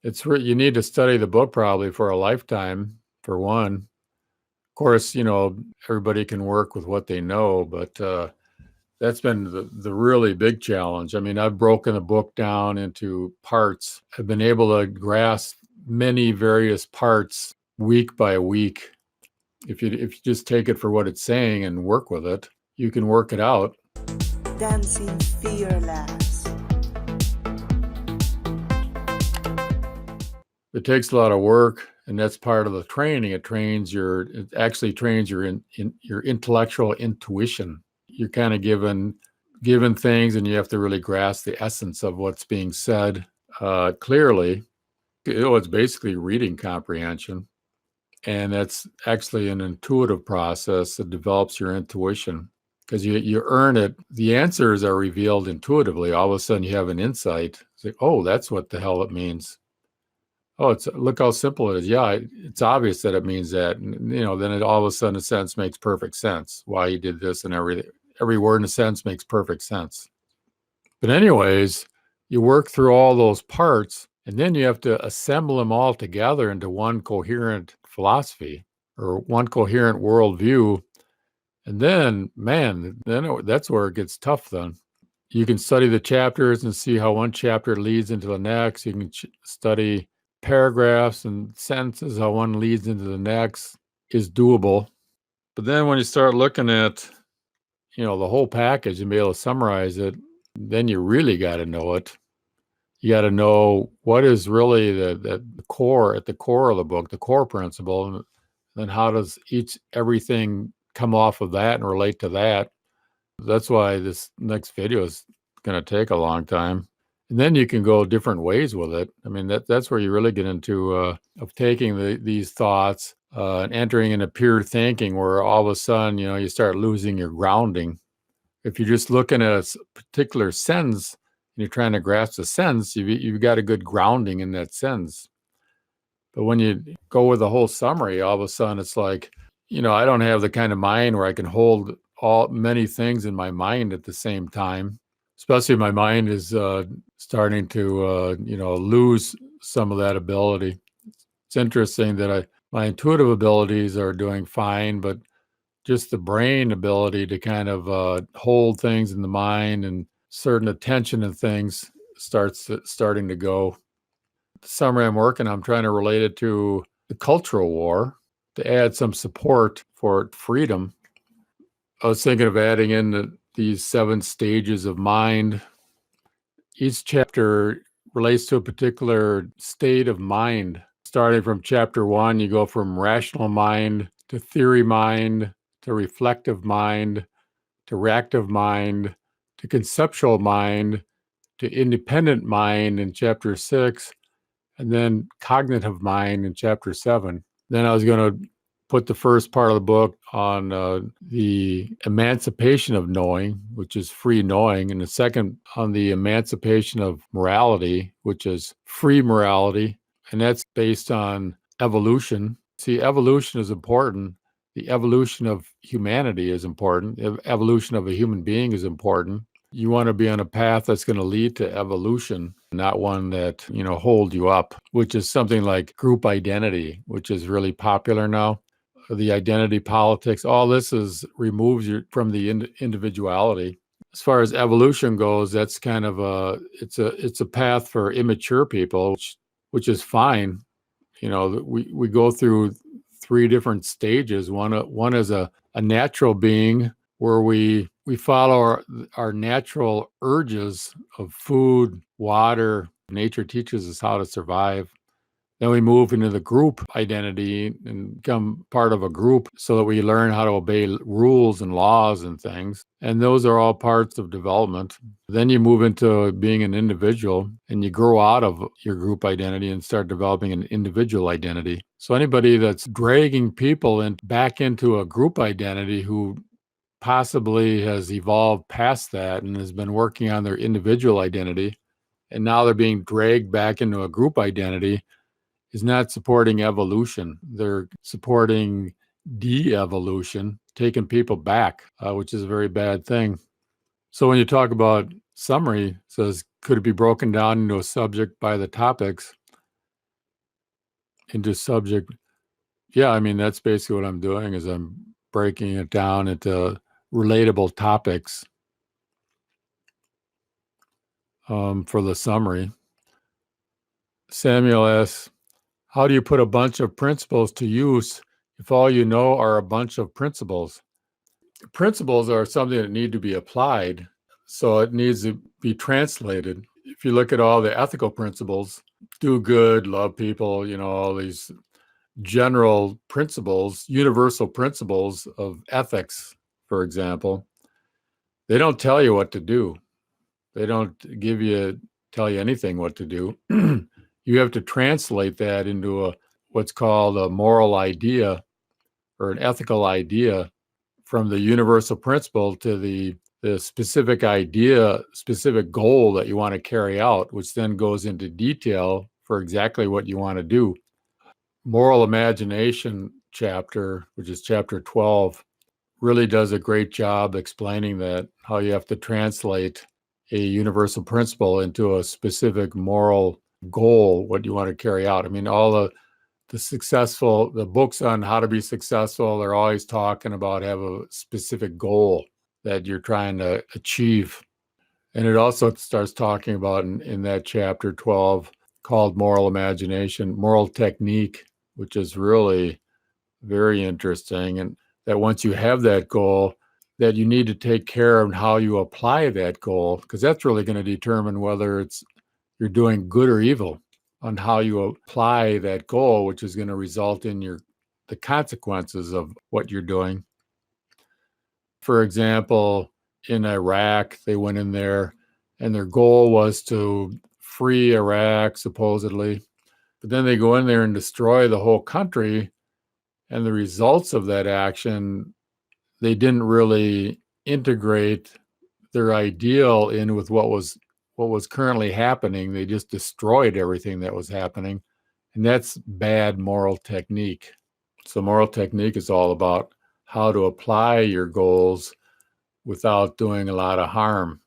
You need to study the book probably for a lifetime, for one. Of course, everybody can work with what they know, but that's been the really big challenge. I mean, I've broken the book down into parts. I've been able to grasp many various parts week by week. If you just take it for what it's saying and work with it, you can work it out. Dancing fearless. It takes a lot of work, and that's part of the training. It actually trains your intellectual intuition. You're kind of given things, and you have to really grasp the essence of what's being said clearly. It's basically reading comprehension, and that's actually an intuitive process that develops your intuition, because you earn it. The answers are revealed intuitively. All of a sudden, you have an insight. It's like, oh, that's what the hell it means. Oh, look how simple it is. Yeah, it's obvious that it means that. And, then it all of a sudden, a sentence makes perfect sense. Why he did this, and every word in a sentence makes perfect sense. But anyways, you work through all those parts, and then you have to assemble them all together into one coherent philosophy or one coherent worldview. And then, man, that's where it gets tough then. You can study the chapters and see how one chapter leads into the next. You can study paragraphs and sentences, how one leads into the next is doable. But then when you start looking at, the whole package and be able to summarize it, then you really got to know it. You got to know what is really the core, at the core of the book, the core principle, and then how does everything come off of that and relate to that. That's why this next video is going to take a long time. And then you can go different ways with it. I mean, that's where you really get into of taking these thoughts and entering into pure thinking, where all of a sudden, you start losing your grounding. If you're just looking at a particular sentence and you're trying to grasp the sentence, you've got a good grounding in that sentence. But when you go with the whole summary, all of a sudden it's like, I don't have the kind of mind where I can hold many things in my mind at the same time. Especially my mind is starting to, lose some of that ability. It's interesting that my intuitive abilities are doing fine, but just the brain ability to kind of hold things in the mind and certain attention and things starting to go. The summary I'm trying to relate it to the cultural war to add some support for freedom. I was thinking of adding in these 7 stages of mind. Each chapter relates to a particular state of mind. Starting from chapter 1, you go from rational mind to theory mind to reflective mind to reactive mind to conceptual mind to independent mind in chapter 6, and then cognitive mind in chapter 7. Then I was going to put the first part of the book on the emancipation of knowing, which is free knowing, and the second on the emancipation of morality, which is free morality, and that's based on evolution. See, evolution is important. The evolution of humanity is important. The evolution of a human being is important. You want to be on a path that's going to lead to evolution, not one that, hold you up, which is something like group identity, which is really popular now. The identity politics, all this removes you from the individuality. As far as evolution goes, that's kind of it's a path for immature people, which is fine. We go through 3 different stages. One is a natural being, where we follow our natural urges of food, water. Nature teaches us how to survive. Then we move into the group identity and become part of a group so that we learn how to obey rules and laws and things. And those are all parts of development. Then you move into being an individual, and you grow out of your group identity and start developing an individual identity. So anybody that's dragging people back into a group identity who possibly has evolved past that and has been working on their individual identity, and now they're being dragged back into a group identity, is not supporting evolution. They're supporting de-evolution, taking people back, which is a very bad thing. So when you talk about summary, it says, could it be broken down into a subject by the topics? into subject. Yeah, I mean, that's basically what I'm doing is I'm breaking it down into relatable topics for the summary. Samuel asks, how do you put a bunch of principles to use if all you know are a bunch of principles? Principles are something that need to be applied, so it needs to be translated. If you look at all the ethical principles, do good, love people, all these general principles, universal principles of ethics, for example, they don't tell you what to do. They don't tell you anything what to do. You have to translate that into what's called a moral idea or an ethical idea from the universal principle to the specific idea, specific goal that you want to carry out, which then goes into detail for exactly what you want to do. Moral imagination chapter, which is chapter 12, really does a great job explaining that, how you have to translate a universal principle into a specific moral goal, what you want to carry out. I mean, all the books on how to be successful, they're always talking about have a specific goal that you're trying to achieve. And it also starts talking about in that chapter 12 called moral imagination, moral technique, which is really very interesting. And that once you have that goal, that you need to take care of how you apply that goal, because that's really going to determine whether you're doing good or evil, on how you apply that goal, which is going to result in the consequences of what you're doing. For example, in Iraq, they went in there and their goal was to free Iraq, supposedly. But then they go in there and destroy the whole country. And the results of that action, they didn't really integrate their ideal in with what was currently happening. They just destroyed everything that was happening. And that's bad moral technique. So moral technique is all about how to apply your goals without doing a lot of harm.